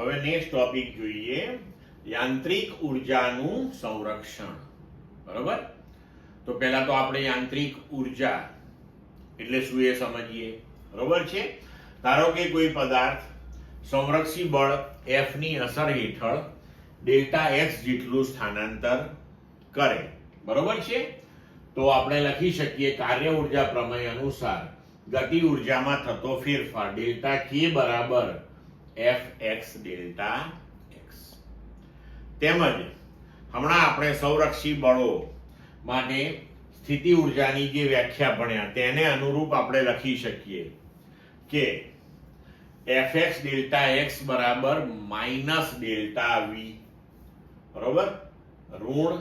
હવે next topic જોઈએ, યાંત્રિક ઉર્જાનું સંરક્ષણ. બરોબર? તો પહેલા તો આપણે યાંત્રિક ઉર્જા એટલે શું એ સમજીએ. બરોબર છે? ધારો કે કોઈ પદાર્થ સંરક્ષી બળ F ની અસર હેઠળ ડેલ્ટા x જેટલું સ્થાનાંતર કરે. બરોબર છે? તો આપણે લખી શકીએ કાર્ય ઉર્જા પ્રમેય અનુસાર ગતિ ઉર્જામાં થતો ફેરફાર ડેલ્ટા k બરાબર Fx ડેલ્ટા x. તેમજ હમણાં આપણે સંરક્ષી બળો માટે સ્થિતિ ઉર્જાની જે વ્યાખ્યા ભણ્યા તેને અનુરૂપ આપણે લખી શકીએ કે Fx ડેલ્ટા x બરાબર માઇનસ ડેલ્ટા v. બરોબર? ઋણ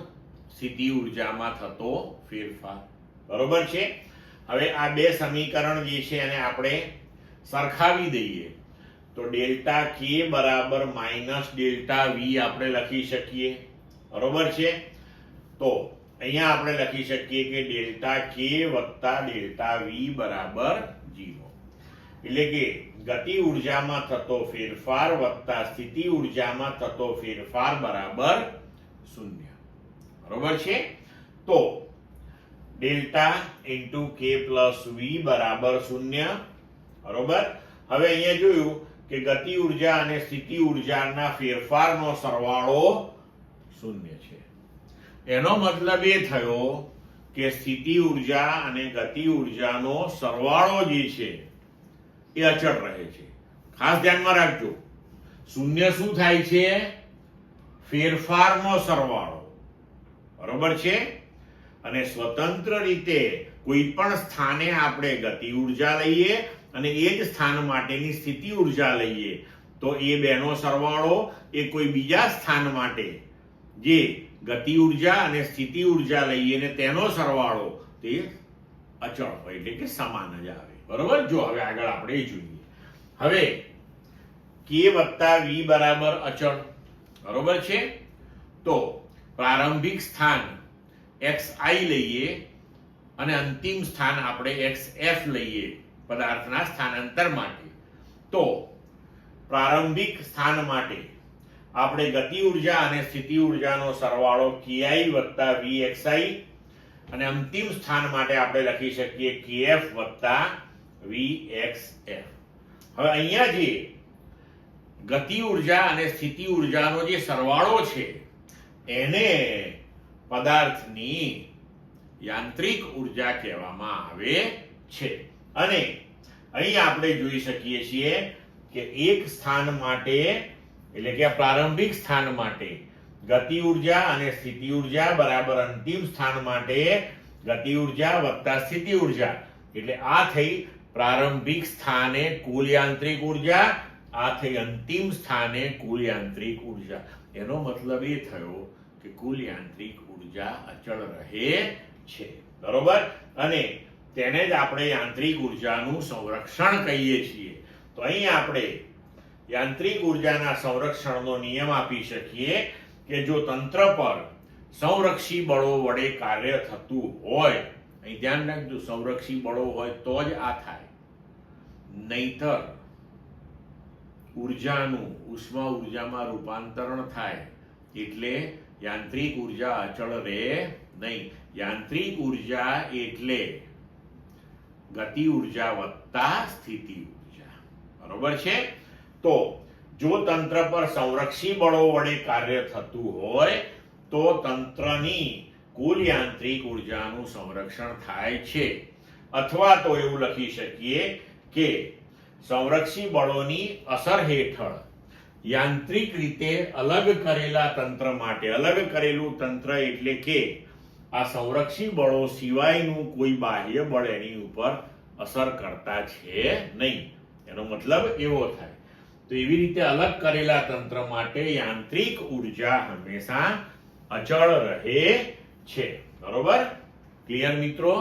સ્થિતિ ઉર્જામાં થતો ફેરફાર. બરોબર છે? હવે આ બે સમીકરણ જે છે એને આપણે સરખાવી દઈએ તો ડેલ્ટા k બરાબર માઇનસ ડેલ્ટા v આપણે લખી શકીએ. બરોબર છે? તો અહીંયા આપણે લખી શકીએ કે ડેલ્ટા k વત્તા ડેલ્ટા v બરાબર 0. એટલે કે ગતિ ઉર્જામાં થતો ફેરફાર વત્તા સ્થિતિ ઉર્જામાં થતો ફેરફાર બરાબર 0. બરોબર છે? તો delta into k plus v બરાબર 0. બરોબર? હવે અહીંયા જોયું કે ગતિ ઉર્જા અને સ્થિતિ ઉર્જાના ફેરફારનો સરવાળો 0 છે. એનો મતલબ એ થયો કે સ્થિતિ ઉર્જા અને ગતિ ઉર્જાનો સરવાળો જે છે એ અચળ રહે છે. ખાસ ધ્યાનમાં રાખજો, 0 શું થાય છે? ફેરફારનો સરવાળો. બરોબર છે? અને સ્વતંત્ર રીતે કોઈ પણ સ્થાને આપણે ગતિ ઉર્જા લઈએ અને એ જ સ્થાન માટેની સ્થિતિ ઉર્જા લઈએ તો એ બેનો સરવાળો એ કોઈ બીજા સ્થાન માટે જે ગતિ ઉર્જા અને સ્થિતિ ઉર્જા લઈએ ને તેનો સરવાળો તે અચળ હોય એટલે કે સમાન જ આવે. બરોબર? જો હવે આગળ આપણે જોઈએ. હવે k વત્તા v બરાબર અચળ. બરોબર છે? તો પ્રારંભિક સ્થાન xi લઈએ અને અંતિમ સ્થાન આપણે xf લઈએ પદાર્થના સ્થાનાંતર માટે. તો પ્રારંભિક સ્થાન માટે આપણે ગતિ ઉર્જા અને સ્થિતિ ઉર્જાનો સરવાળો ki વત્તા vxi અને અંતિમ સ્થાન માટે આપણે લખી શકીએ kf વત્તા vxf. હવે અહીંયા જે ગતિ ઉર્જા અને સ્થિતિ ઉર્જાનો જે સરવાળો છે એને પદાર્થની યાંત્રિક ઉર્જા કહેવામાં આવે છે. અને અહીં આપણે જોઈ શકીએ છીએ કે એક સ્થાન માટે એટલે કે પ્રારંભિક સ્થાન માટે ગતિ ઉર્જા અને સ્થિતિ ઉર્જા બરાબર અંતિમ સ્થાન માટે ગતિ ઉર્જા વત્તા સ્થિતિ ઉર્જા. એટલે આ થઈ પ્રારંભિક સ્થાને કુલ યાંત્રિક ઉર્જા, આ થઈ અંતિમ સ્થાને કુલ યાંત્રિક ઉર્જા. એનો મતલબ એ થયો કે કુલ યાંત્રિક ઉર્જા અચળ રહે છે. બરોબર? અને તેને જ આપણે યાંત્રિક ઉર્જાનું સંરક્ષણ કહીએ છીએ. તો અહીં આપણે યાંત્રિક ઉર્જાના સંરક્ષણનો નિયમ આપી શકીએ કે જો તંત્ર પર સંરક્ષી બળો વડે કાર્ય થતું હોય, અહીં ધ્યાન રાખજો સંરક્ષી બળો હોય તો જ આ થાય, નહીતર ઉર્જાનું ઉષ્મા ઉર્જામાં રૂપાંતરણ થાય એટલે યાંત્રિક ઉર્જા અચળ રહે નહીં. યાંત્રિક ઉર્જા એટલે ગતિ ઉર્જા વત્તા સ્થિતિ ઉર્જા. બરોબર છે? તો જો તંત્ર પર સંરક્ષી બળો વડે કાર્ય થતું હોય તો તંત્રની કુલ યાંત્રિક ઉર્જાનું સંરક્ષણ થાય છે. અથવા તો એવું લખી શકીએ કે સંરક્ષી બળોની અસર હેઠળ યાંત્રિક રીતે અલગ કરેલા તંત્ર માટે, અલગ કરેલું તંત્ર એટલે કે આ સંરક્ષી બળો સિવાયનું કોઈ બાહ્ય બળ એની ઉપર અસર કરતા છે નહીં. એનો મતલબ એવો થાય. તો એવી રીતે અલગ કરેલા તંત્ર માટે યાંત્રિક ઉર્જા હંમેશા અચળ રહે છે. બરોબર? ક્લિયર મિત્રો?